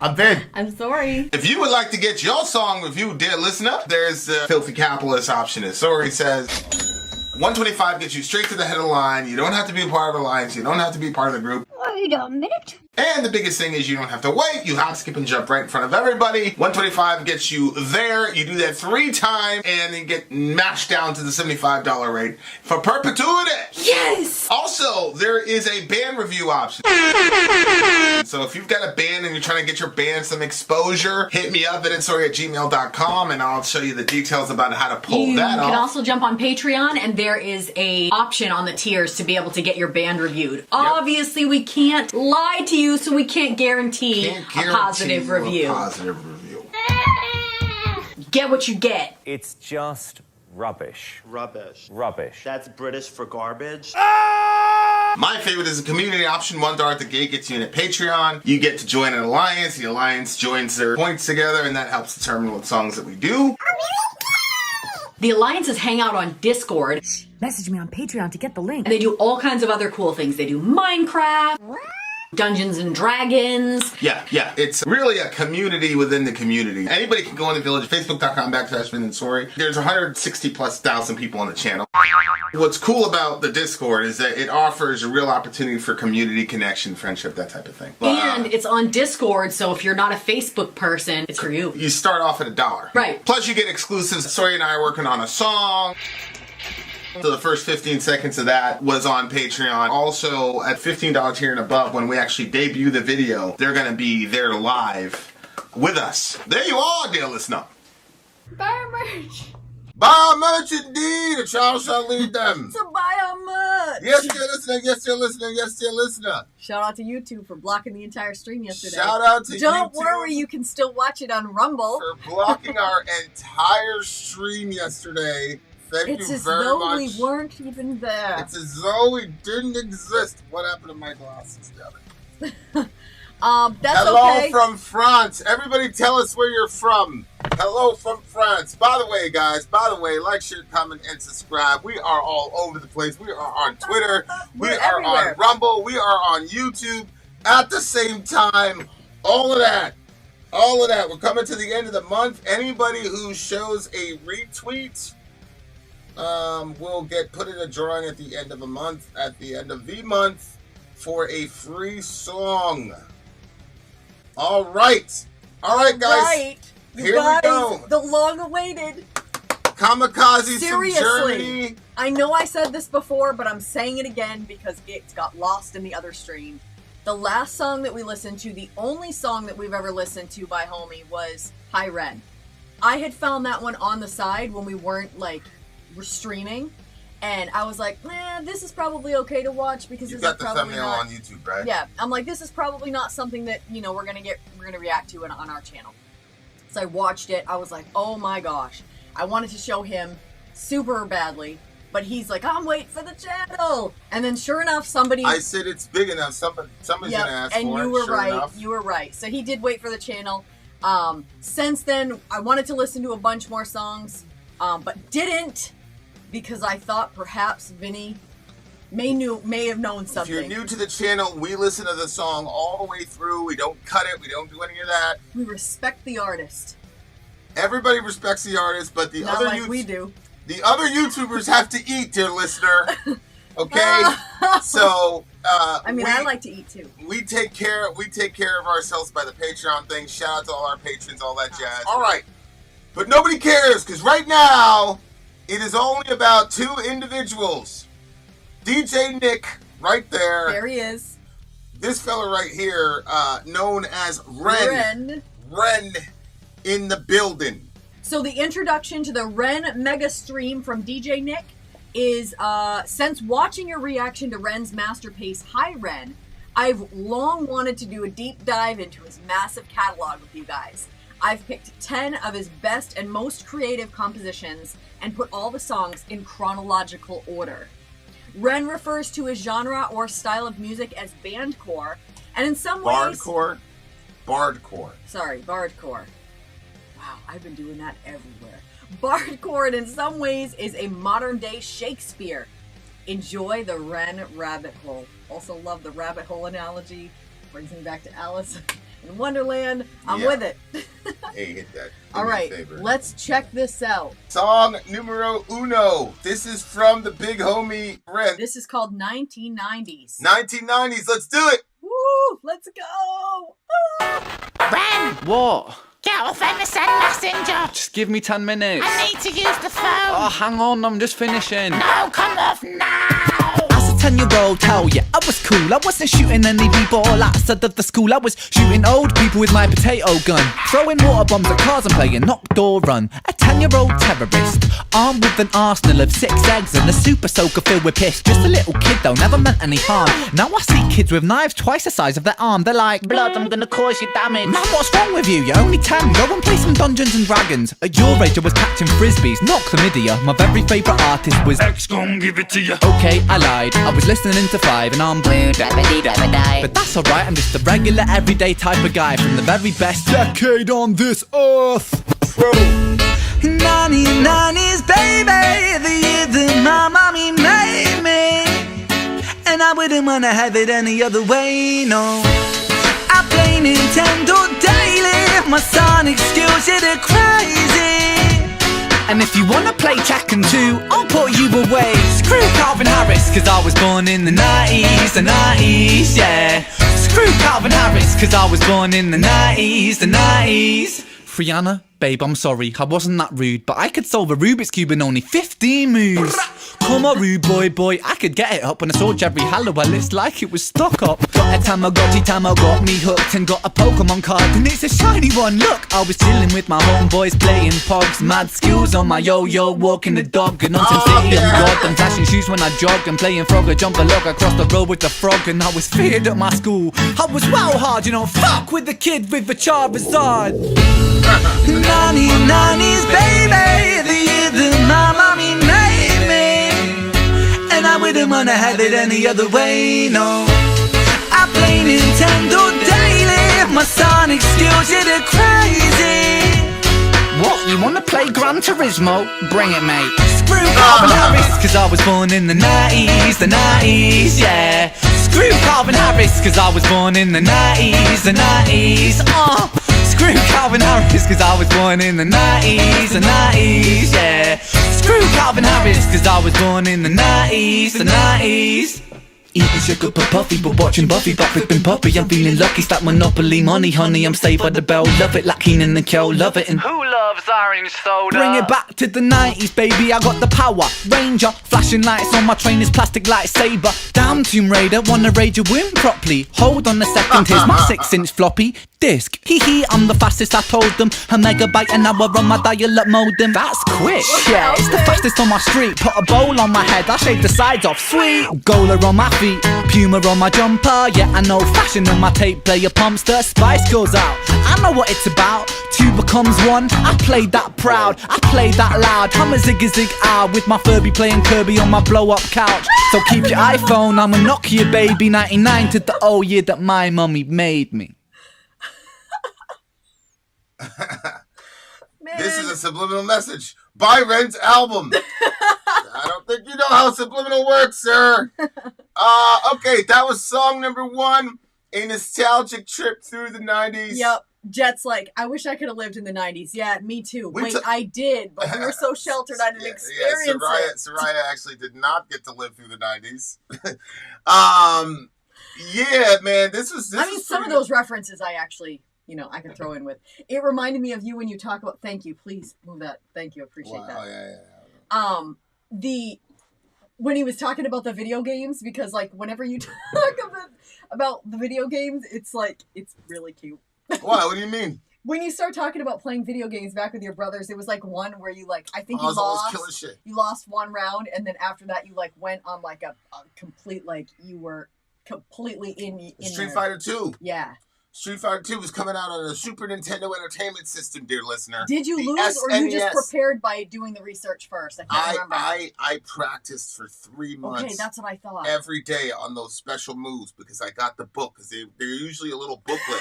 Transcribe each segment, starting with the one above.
I'm Vin. I'm Sori. If you would like to get your song reviewed, dear listener, there's a filthy capitalist option. As Sori says, 125 gets you straight to the head of the line. You don't have to be a part of the alliance. You don't have to be part of the group. Wait a minute. And the biggest thing is you don't have to wait. You hop, skip, and jump right in front of everybody. 125 gets you there. You do that 3 times, and then get mashed down to the $75 rate for perpetuity. Yes! Also, there is a band review option. So if you've got a band and you're trying to get your band some exposure, hit me up at insori@gmail.com and I'll show you the details about how to pull that off. You can also jump on Patreon, and there is a option on the tiers to be able to get your band reviewed. Obviously, we can't lie to you, so we can't guarantee a positive review. Get what you get. It's just rubbish. Rubbish. Rubbish. That's British for garbage. My favorite is a community option. $1 at the gate gets you in at Patreon. You get to join an alliance. The alliance joins their points together, and that helps determine what songs that we do. The alliances hang out on Discord. Message me on Patreon to get the link. And they do all kinds of other cool things. They do Minecraft, Dungeons and Dragons. Yeah. It's really a community within the community. Anybody can go on the village, facebook.com/Vin and Sori. There's 160,000+ people on the channel. What's cool about the Discord is that it offers a real opportunity for community connection, friendship, that type of thing. And it's on Discord, so if you're not a Facebook person, it's for you. You start off at $1. Right. Plus you get exclusives. Sori and I are working on a song. So the first 15 seconds of that was on Patreon. Also, at $15 tier and above, when we actually debut the video, they're going to be there live with us. There you are, dear listener. Buy our merch. Buy our merch indeed, a child shall lead them. So buy our merch. Yes, dear listener, yes, dear listener, yes, dear listener. Shout out to YouTube for blocking the entire stream yesterday. Shout out to Don't YouTube worry, you can still watch it on Rumble. for blocking our entire stream yesterday. Thank It's you as very though much. we weren't even there. It's as though we didn't exist. What happened to my glasses, damn it? That's Hello okay. from France. Everybody tell us where you're from. Hello from France. By the way, guys, like, share, comment, and subscribe. We are all over the place. We are on Twitter. We are everywhere. on Rumble. We are on YouTube. At the same time, all of that. We're coming to the end of the month. Anybody who shows a retweet will get put in a drawing at the end of the month, for a free song. All right, guys. Right. Here You guys, we go. The long-awaited. Kamikazes Seriously. from Germany. I know I said this before, but I'm saying it again because it got lost in the other stream. The last song that we listened to, the only song that we've ever listened to by Homie, was Hi Ren. I had found that one on the side when we we're streaming, and I was like, this is probably okay to watch because You this got is the probably thumbnail not. on YouTube, right? Yeah, I'm like, this is probably not something that we're gonna react to on our channel. So I watched it. I was like, oh my gosh, I wanted to show him super badly, but he's like, I'm waiting for the channel. And then sure enough, somebody. I said it's big enough. Somebody's gonna ask for it. And you were sure right. enough. You were right. So he did wait for the channel. Since then, I wanted to listen to a bunch more songs, but didn't, because I thought perhaps Vinny may have known something. If you're new to the channel, we listen to the song all the way through. We don't cut it. We don't do any of that. We respect the artist. Everybody respects the artist, but the Not other like we do. The other YouTubers have to eat, dear listener. Okay, so I like to eat too. We take care of ourselves by the Patreon thing. Shout out to all our patrons, all that jazz. All right, but nobody cares because right now it is only about 2 individuals. DJ Nick, right there. There he is. This fella right here, known as Ren in the building. So the introduction to the Ren mega stream from DJ Nick is, since watching your reaction to Ren's masterpiece, Hi Ren, I've long wanted to do a deep dive into his massive catalog with you guys. I've picked 10 of his best and most creative compositions and put all the songs in chronological order. Ren refers to his genre or style of music as bandcore, and in some ways... Bardcore. Sorry, bardcore. Wow, I've been doing that everywhere. Bardcore, in some ways, is a modern-day Shakespeare. Enjoy the Ren rabbit hole. Also love the rabbit hole analogy. Brings me back to Alice. in Wonderland. I'm with it. Hey, hit that. All right, let's check this out. Song numero uno. This is from the big homie Ren. This is called 1990's. 1990's. Let's do it. Woo! Let's go. Ren! What? Get off MSN Messenger! Just give me 10 minutes. I need to use the phone! Oh, hang on, I'm just finishing. No, come off now! As a 10-year-old, hell yeah, I was cool. I wasn't shooting any people outside of the school. I was shooting old people with my potato gun, throwing water bombs at cars and playing knock door run. A 10-year-old terrorist, armed with an arsenal of 6 eggs and a super soaker filled with piss. Just a little kid though, never meant any harm. Now I see kids with knives twice the size of their arm. They're like, blood, I'm gonna cause you damage. Man, what's wrong with you? You're only 10. Go and play some Dungeons and Dragons. At your age I was catching frisbees, not chlamydia. My very favourite artist was X gon' give it to you. Okay, I lied, I was listening to 5 and I'm blue, but that's alright, I'm just a regular everyday type of guy from the very best decade on this earth. 1990's, baby, the year that my mommy made me, and I wouldn't wanna have it any other way, no. I play Nintendo daily, my Sonic skills, yeah, they're crazy. And if you wanna play Tekken 2, I'll put you away. Screw Calvin Harris, cause I was born in the 90's, the 90's, yeah. Screw Calvin Harris, cause I was born in the 90's, the 90's. Rihanna, babe, I'm sorry, I wasn't that rude, but I could solve a Rubik's Cube in only 15 moves. Come on, rude boy, I could get it up. When I saw Jerry Halliwell, it's like it was stuck up. Got a Tamagotchi, got me hooked, and got a Pokemon card, and it's a shiny one, look. I was chilling with my homeboys, playing pogs, mad skills on my yo-yo, walking the dog, and on Sim City, I'm God, and flashing shoes when I jogged, and playing Frogger, jump a log across the road with the frog, and I was feared at my school. I was wow hard, you know, fuck with the kid with the Charizard. 1990's, baby, the year that my mommy made me, and I wouldn't wanna have it any other way, no. I play Nintendo daily, my Sonic skills, yeah, they're crazy. What, you wanna play Gran Turismo? Bring it, mate. Screw Calvin Harris, cause I was born in the 90's, the 90's, yeah. Screw Calvin Harris, cause I was born in the 90's, the 90's, Screw Calvin Harris, cause I was born in the 90's, the 90's, yeah. Screw Calvin Harris, cause I was born in the 90's, the 90's. Eating sugar but puffy, but watching Buffy, but flipping puppy. I'm feeling lucky, stack Monopoly money, honey. I'm saved by the bell, love it like Keenan and Kel, love it. And Who loves orange soda? bring it back to the 90's, baby. I got the power Ranger, flashing lights on my trainer's plastic lightsaber. Damn Tomb Raider, wanna raid your womb properly. Hold on a second, here's my 6-inch floppy disk. Hee, I'm the fastest, I told them. A megabyte an hour on my dial-up modem. That's quick, yeah, it's the fastest on my street. Put a bowl on my head, I shave the sides off, sweet. Gola on my feet, Puma on my jumper. Yeah, I know fashion on my tape player pumps. The spice goes out, I know what it's about. 2 becomes 1, I play that proud, I play that loud. I'm a zig ah with my Furby playing Kirby on my blow-up couch. So keep your iPhone, I'm a Nokia baby. 99 to the old year that my mummy made me. This is a subliminal message. Buy Ren's album. I don't think you know how subliminal works, sir. Okay, that was song number 1. A nostalgic trip through the 90's. Yep. Jet's like, I wish I could have lived in the 90's. Yeah, me too. Wait, I did, but we were so sheltered I didn't experience it. Soraya actually did not get to live through the 90's. Yeah, man, this was some of those references I actually, I can throw in with. It reminded me of you when you talk about, thank you, please move that. Thank you, appreciate that. Yeah. When he was talking about the video games, because like whenever you talk about the video games, it's like, it's really cute. What do you mean? When you start talking about playing video games back with your brothers, it was like one where you like, I think I was always killing shit. You lost one round, and then after that you like went on like a complete, like you were completely in Street Fighter 2. Yeah. Street Fighter 2 was coming out on a Super Nintendo Entertainment System, dear listener. Did you lose, or you just prepared by doing the research first? I can't remember. I practiced for 3 months. Okay, that's what I thought. Every day on those special moves, because I got the book, because they're usually a little booklet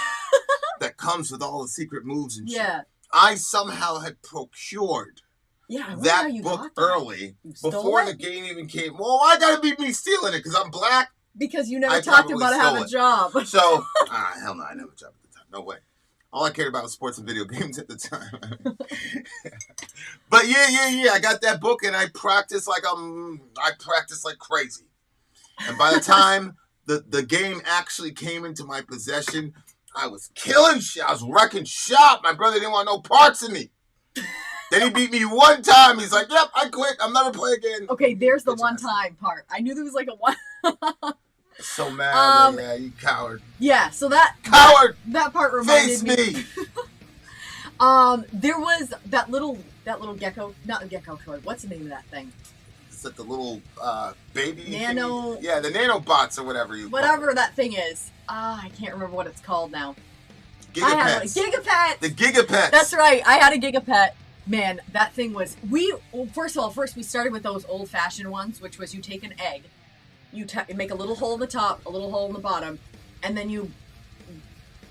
that comes with all the secret moves and shit. I somehow had procured that book early before the game even came. Well, why gotta be me stealing it? Because I'm black? Because you never talked about having a job. So, hell no, I never job at the time. No way. All I cared about was sports and video games at the time. But yeah. I got that book and I practiced like crazy. And by the time the game actually came into my possession, I was killing shit. I was wrecking shop. My brother didn't want no parts of me. Then he beat me one time. He's like, yep, I quit. I'm never playing again. Okay, there's the one time part. I knew there was like a one. So mad. Yeah, you coward. Yeah, so that coward. That part reminded Face me. There was that little gecko, not a gecko toy. What's the name of that thing? Is that the little baby nano? Thingy? Yeah, the nanobots or whatever whatever that thing is. I can't remember what it's called now. Gigapets. Gigapet. The Gigapets. That's right. I had a Gigapet. Man, that thing was. First we started with those old-fashioned ones, which was you take an egg, you make a little hole in the top, a little hole in the bottom, and then you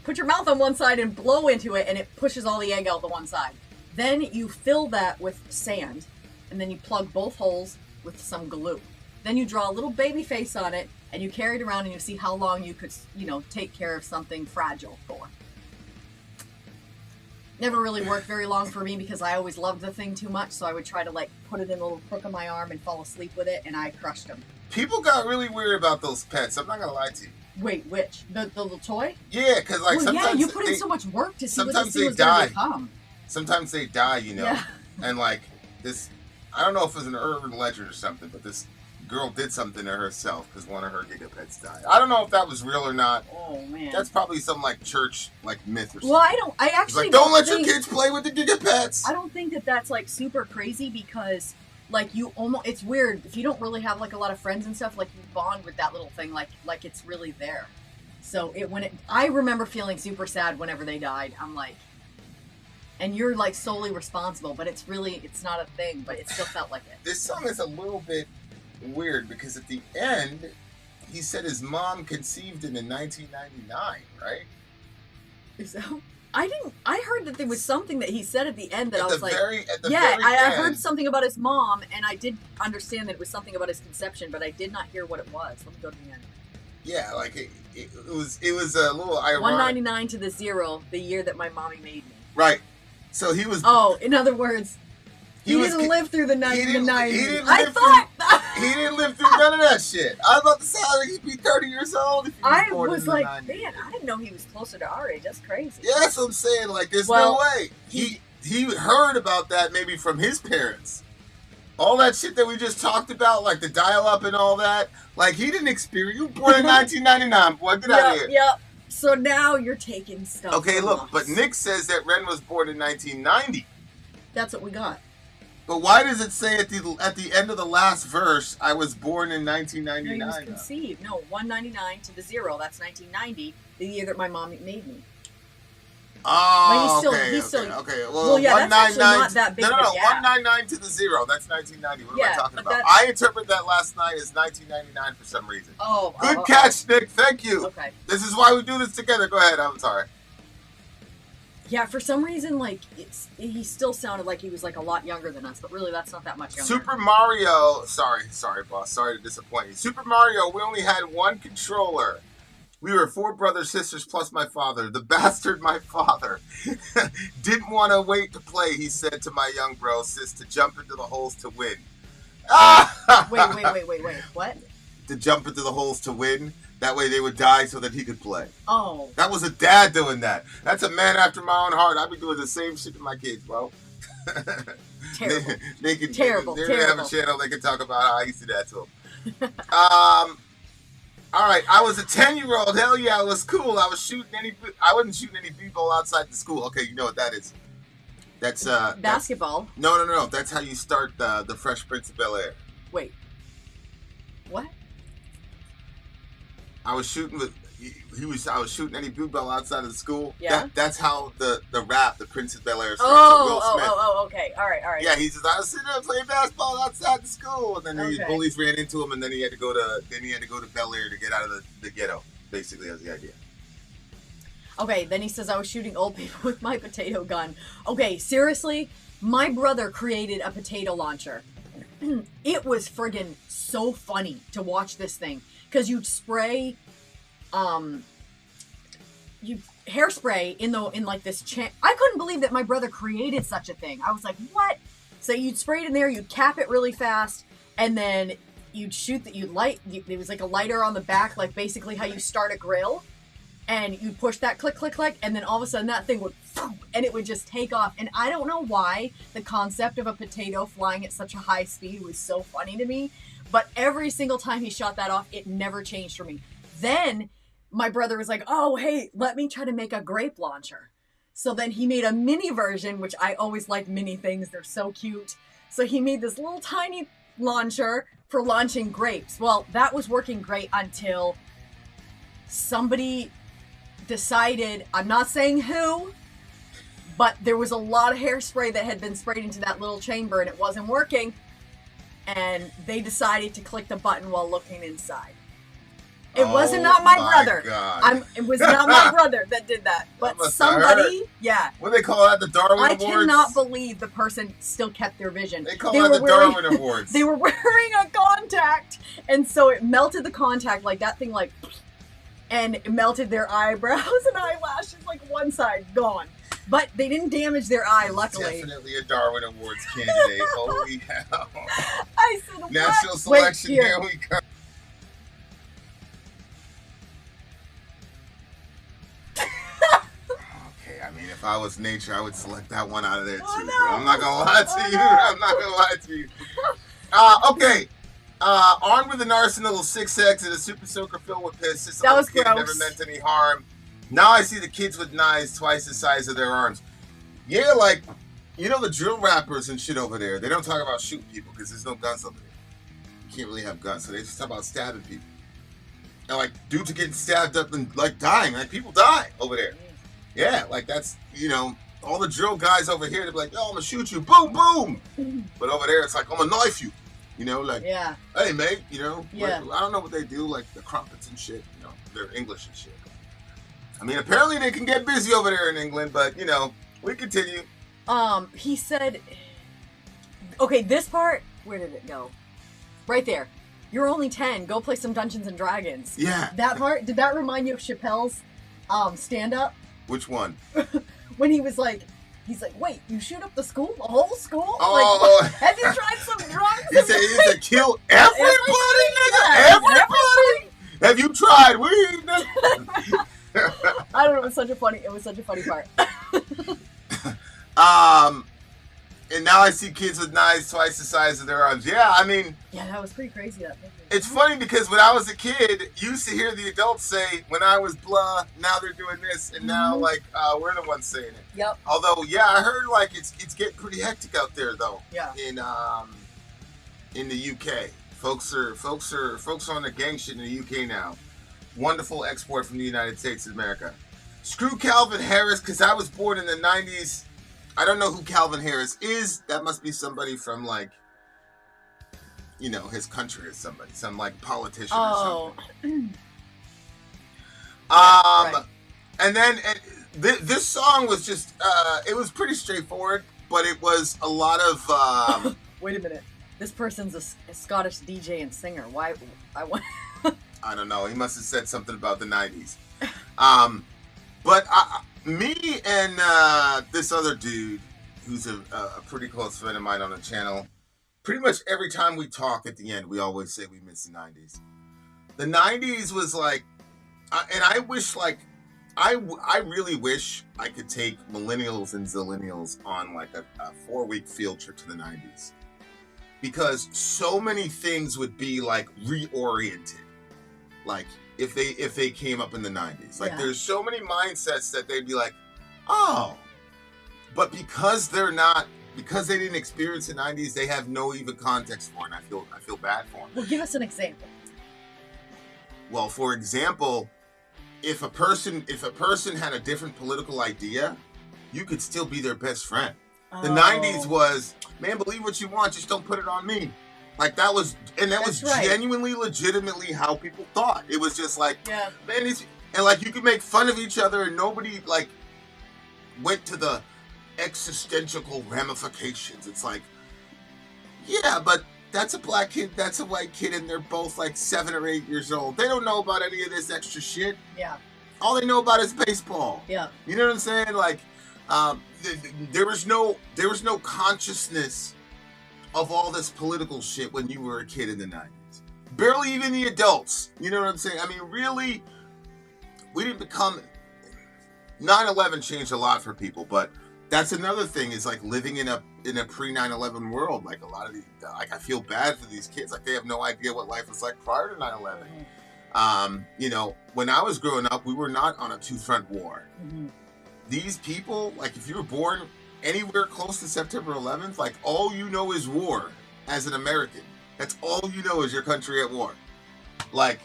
put your mouth on one side and blow into it, and it pushes all the egg out the one side. Then you fill that with sand, and then you plug both holes with some glue. Then you draw a little baby face on it, and you carry it around, and you see how long you could, take care of something fragile for. Never really worked very long for me because I always loved the thing too much, so I would try to put it in a little crook of my arm and fall asleep with it, and I crushed them. People got really weird about those pets. I'm not gonna lie to you. Wait, which? The little toy? Yeah, because sometimes you put in so much work to see what sometimes this thing was die. going to become. Sometimes they die, Yeah. And this, I don't know if it was an urban legend or something, but this girl did something to herself because one of her Gigapets died. I don't know if that was real or not. Oh man, that's probably some church myth or something. Well, I actually don't let your kids play with the Gigapets. I don't think that's super crazy because it's weird if you don't really have a lot of friends and stuff, you bond with that little thing like it's really there. So I remember feeling super sad whenever they died. I'm like, and you're solely responsible, but it's not a thing, but it still felt like it. This song is a little bit weird because at the end he said his mom conceived him in 1999, right? So I heard that there was something that he said at the end that I was like, I heard something about his mom, and I did understand that it was something about his conception, but I did not hear what it was. Let me go to the end. Yeah, it was a little ironic. 199 to the 0, the year that my mommy made me. Right. So he was. Oh, in other words, he didn't live through the 90s. He didn't live through none of that shit. I was about to say he'd be 30 years old if he was born in the 90s. Man, I didn't know he was closer to our age. That's crazy. Yeah, that's what I'm saying. There's no way. He heard about that maybe from his parents. All that shit that we just talked about, the dial-up and all that, he didn't experience. You were born in 1999, boy. Get out of here. Yep. So now you're taking stuff. Okay, look, us. but Nick says that Ren was born in 1990. That's what we got. But why does it say at the end of the last verse, I was born in 1999? No, he was conceived. No, 199 to the 0. That's 1990, the year that my mom made me. Oh, okay. Well, yeah, that's actually not that big of a gap. 199 to the 0. That's 1990. What am I talking about? that's- I interpret that last night as 1999 for some reason. Oh, Good catch, Nick. Thank you. Okay. This is why we do this together. Go ahead. I'm sorry. Yeah, for some reason, he still sounded like he was a lot younger than us, but really that's not that much younger. Super Mario. Sorry, boss. Sorry to disappoint you. Super Mario. We only had one controller. We were 4 brothers, sisters, plus my father. The bastard, my father, didn't want to wait to play. He said to my young bro, sis, to jump into the holes to win. Wait. What? To jump into the holes to win. That way they would die so that he could play. Oh. That was a dad doing that. That's a man after my own heart. I'd be doing the same shit to my kids, bro. Terrible. They can terrible. have a channel. They can talk about how I used to do that to them. All right. I was a 10-year-old. Hell yeah, it was cool. I wasn't shooting any b-ball outside the school. Okay, you know what that is. That's basketball. No. That's how you start the Fresh Prince of Bel-Air. Wait. What? I was shooting any b-ball outside of the school. Yeah. That's how the rap, the Prince of Bel-Air starts. Will Smith. Okay. All right. Yeah, he says I was sitting there playing basketball outside the school, and then the bullies ran into him, and then he had to go to Bel-Air to get out of the ghetto. Basically, that's the idea. Okay, then he says I was shooting old people with my potato gun. Okay, seriously, my brother created a potato launcher. It was friggin' so funny to watch this thing because you'd spray, hairspray in like this I couldn't believe that my brother created such a thing. I was like, what? So you'd spray it in there, you'd cap it really fast, and then you'd shoot that you'd light. It was like a lighter on the back, like basically how you start a grill, and you'd push that click, click, click, and then all of a sudden that thing would, and it would just take off. And I don't know why the concept of a potato flying at such a high speed was so funny to me, but every single time he shot that off, it never changed for me. Then my brother was like, oh, hey, let me try to make a grape launcher. So then he made a mini version, which I always like mini things. They're so cute. So he made this little tiny launcher for launching grapes. Well, that was working great until somebody decided, I'm not saying who, but there was a lot of hairspray that had been sprayed into that little chamber and it wasn't working. And they decided to click the button while looking inside. It wasn't not my brother. It was not my brother that did that. But somebody, yeah. What do they call that? The Darwin Awards? I cannot believe the person still kept their vision. They call that the Darwin Awards. They were wearing a contact, and so it melted the contact, like that thing, like, and it melted their eyebrows and eyelashes, like one side, gone. But they didn't damage their eye, luckily. Definitely a Darwin Awards candidate. Holy hell. I said, what? National selection, here we come. If I was nature, I would select that one out of there too. Oh, no. I'm not gonna lie to you. I'm not gonna lie to you. Okay. Armed with an arsenal of 6X and a super soaker filled with piss. This that was kid gross. never meant any harm. Now I see the kids with knives twice the size of their arms. Yeah, like, you know the drill rappers and shit over there. They don't talk about shooting people because there's no guns over there. You can't really have guns, so they just talk about stabbing people. And like dudes are getting stabbed up and like dying. Like people die over there. Yeah, like that's, you know, all the drill guys over here, they're like, yo, I'm gonna shoot you, boom, boom. But over there, it's like, I'm gonna knife you. You know, like, yeah. Hey, mate, you know, yeah. Like, I don't know what they do, like the crumpets and shit, you know, they're English and shit. I mean, apparently they can get busy over there in England, but, you know, we continue. He said, okay, this part, where did it go? Right there. You're only 10, go play some Dungeons and Dragons. Yeah. That part, did that remind you of Chappelle's stand-up? Which one? When he was like, he's like, wait, you shoot up the school? The whole school? Oh. Like, have you tried some drugs? He said kill everybody, nigga? Everybody? Have you tried weed? I don't know, it was such a funny part. And now I see kids with knives twice the size of their arms. Yeah, I mean... Yeah, that was pretty crazy, that picture. It's funny because when I was a kid, you used to hear the adults say, when I was blah, now they're doing this, and now, like, we're the ones saying it. Yep. Although, yeah, I heard, like, it's getting pretty hectic out there, though. Yeah. In the UK. Folks on the gang shit in the UK now. Wonderful export from the United States of America. Screw Calvin Harris, because I was born in the 90s. I don't know who Calvin Harris is. That must be somebody from, like, you know, his country or somebody. Some, like, politician or something. Right. And then this song was just, it was pretty straightforward, but it was a lot of... Wait a minute. This person's a Scottish DJ and singer. Why? I don't know. He must have said something about the 90s. But me and this other dude, who's a pretty close friend of mine on the channel, pretty much every time we talk at the end, we always say we miss the 90s. The 90s was like, and I wish, like, I really wish I could take millennials and zillennials on like a 4-week field trip to the 90s. Because so many things would be like reoriented. Like, if they came up in the 90s. Like, there's so many mindsets that they'd be like, oh. But because they didn't experience the 90s, they have no even context for it, and I feel bad for them. Well, give us an example. Well, for example, if a person had a different political idea, you could still be their best friend. The 90s was, man, believe what you want, just don't put it on me. Like, that was genuinely, legitimately how people thought. It was just like, man, and like, you could make fun of each other and nobody, like, went to the existential ramifications. It's like, yeah, but that's a black kid, that's a white kid, and they're both like 7 or 8 years old. They don't know about any of this extra shit. Yeah. All they know about is baseball. Yeah. You know what I'm saying? Like, there was no consciousness of all this political shit when you were a kid in the 90s. Barely even the adults. You know what I'm saying? I mean, really, we didn't become... 9/11 changed a lot for people, but that's another thing, is like living in a pre 9/11 world. Like a lot of these, like I feel bad for these kids. Like they have no idea what life was like prior to 9/11. You know, when I was growing up, we were not on a two-front war. These people, like if you were born anywhere close to September 11th, like all you know is war as an American. That's all you know is your country at war. Like,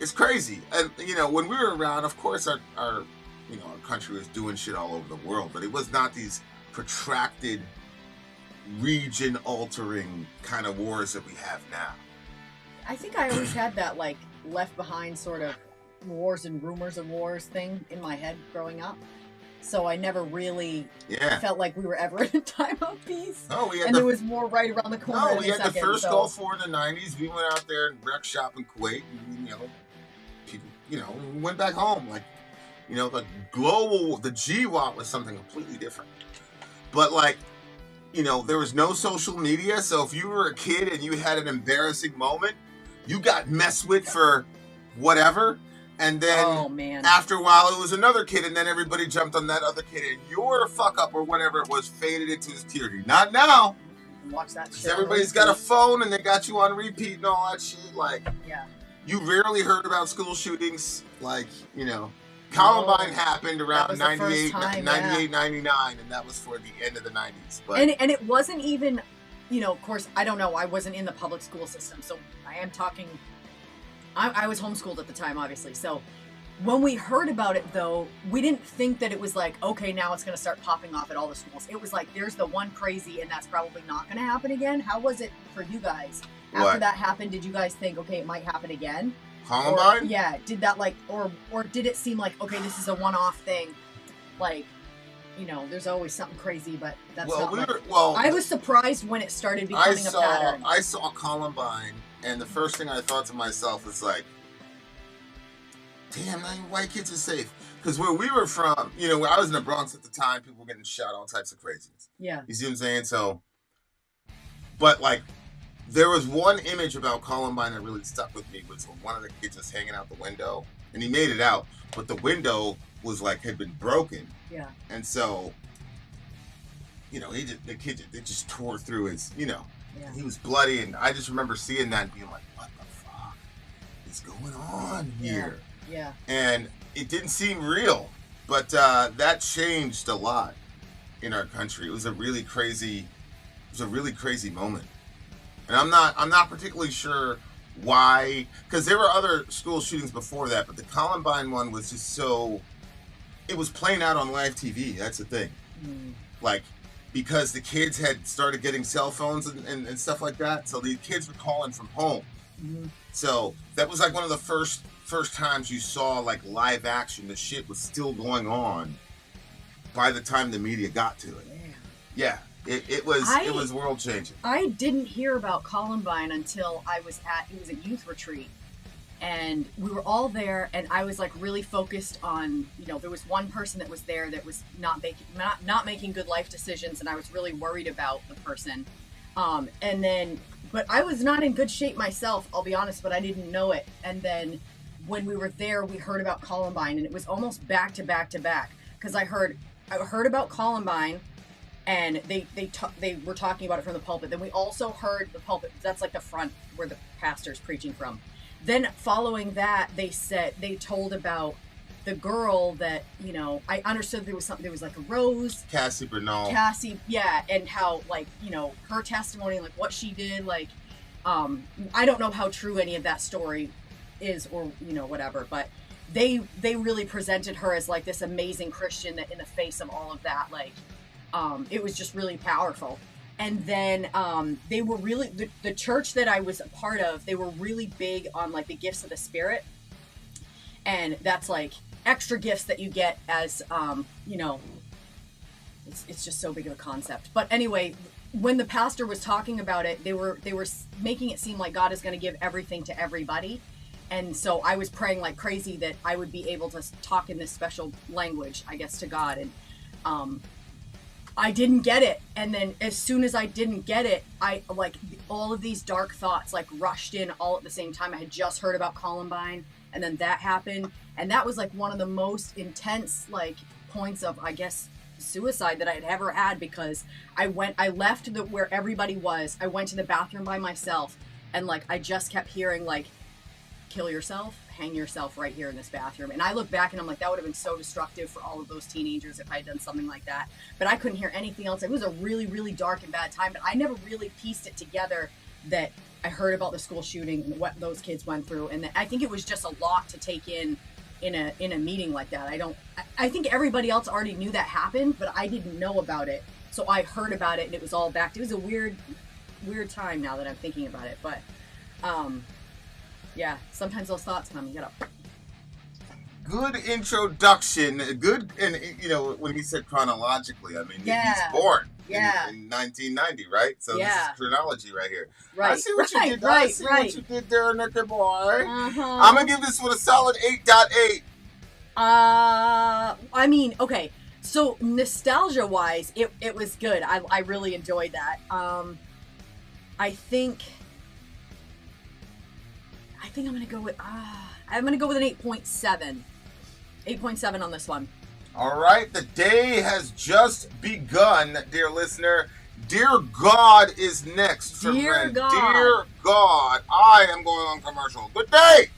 it's crazy. And you know, when we were around, of course our you know, our country was doing shit all over the world, but it was not these protracted, region-altering kind of wars that we have now. I think I always had that, like, left behind sort of wars and rumors of wars thing in my head growing up. So I never really felt like we were ever in a time of peace. Oh, we had there was more right around the corner. No, we had the first Gulf War in the 90s. We went out there and wrecked shop in Kuwait. And, you know, people, you know, we went back home. Like, you know, the GWAT was something completely different. But like, you know, there was no social media. So if you were a kid and you had an embarrassing moment, you got messed with for whatever. And then after a while, it was another kid. And then everybody jumped on that other kid. And your fuck up or whatever it was faded into obscurity. Not now. Watch that shit. Everybody's got a phone and they got you on repeat and all that shit. Like, you rarely heard about school shootings. Like, you know. Columbine happened around 98, 99, and that was for the end of the 90s. But and it wasn't even, you know, of course, I don't know, I wasn't in the public school system, so I am talking, I was homeschooled at the time, obviously, so when we heard about it, though, we didn't think that it was like, okay, now it's going to start popping off at all the schools. It was like, there's the one crazy, and that's probably not going to happen again. How was it for you guys? After that happened, did you guys think, okay, it might happen again? Columbine? Did that like, or did it seem like, okay, this is a one-off thing? Like, you know, there's always something crazy, but that's I was surprised when it started becoming a pattern. I saw Columbine, and the first thing I thought to myself was like, damn, man, white kids are safe. Because where we were from, you know, I was in the Bronx at the time, people were getting shot, all types of craziness. Yeah. You see what I'm saying? So, but like, there was one image about Columbine that really stuck with me, was one of the kids was hanging out the window, and he made it out, but the window was like, had been broken. Yeah. And so, you know, the kid just tore through his, you know, he was bloody, and I just remember seeing that and being like, what the fuck is going on here? Yeah. And it didn't seem real, but that changed a lot in our country. It was a really crazy moment. And I'm not particularly sure why, because there were other school shootings before that, but the Columbine one was just so, it was playing out on live TV. That's the thing. Like, because the kids had started getting cell phones and stuff like that, so the kids were calling from home. So that was like one of the first times you saw like live action. The shit was still going on by the time the media got to it. Yeah. It was world changing. I didn't hear about Columbine until it was a youth retreat, and we were all there, and I was like really focused on, you know, there was one person that was there that was not making good life decisions, and I was really worried about the person. And then, but I was not in good shape myself, I'll be honest, but I didn't know it. And then when we were there, we heard about Columbine, and it was almost back to back to back, because I heard about Columbine. And they were talking about it from the pulpit. Then we also heard the pulpit. That's like the front where the pastor's preaching from. Then following that, they told about the girl that, you know, I understood there was like a Rose. Cassie Bernal. And how, like, you know, her testimony, like what she did, like, I don't know how true any of that story is, or, you know, whatever, but they really presented her as like this amazing Christian that in the face of all of that, like, it was just really powerful. And then they were really, the church that I was a part of, they were really big on like the gifts of the Spirit. And that's like extra gifts that you get as, you know, it's just so big of a concept. But anyway, when the pastor was talking about it, they were making it seem like God is going to give everything to everybody. And so I was praying like crazy that I would be able to talk in this special language, I guess, to God. And I didn't get it. And then as soon as I didn't get it, I like all of these dark thoughts like rushed in all at the same time. I had just heard about Columbine, and then that happened. And that was like one of the most intense like points of, I guess, suicide that I had ever had, because I left where everybody was. I went to the bathroom by myself, and like I just kept hearing like, kill yourself, hang yourself right here in this bathroom. And I look back and I'm like, that would have been so destructive for all of those teenagers if I had done something like that. But I couldn't hear anything else. It was a really, really dark and bad time, but I never really pieced it together that I heard about the school shooting and what those kids went through. And I think it was just a lot to take in a meeting like that. I think everybody else already knew that happened, but I didn't know about it. So I heard about it and it was all back. It was a weird time now that I'm thinking about it. But, yeah, sometimes those thoughts come. Get up. Good introduction. Good, and you know when he said chronologically, I mean he's born in 1990, right? So this is chronology right here. Right. I see what you did. Right. I see what you did there, Nicky boy. Uh-huh. I'm gonna give this one a solid 8.8. I mean, okay. So nostalgia-wise, it was good. I really enjoyed that. I think I'm gonna go with an 8.7. 8.7 on this one. All right, the day has just begun, dear listener. Dear God is next from Dear Ren. God. Dear God, I am going on commercial. Good day.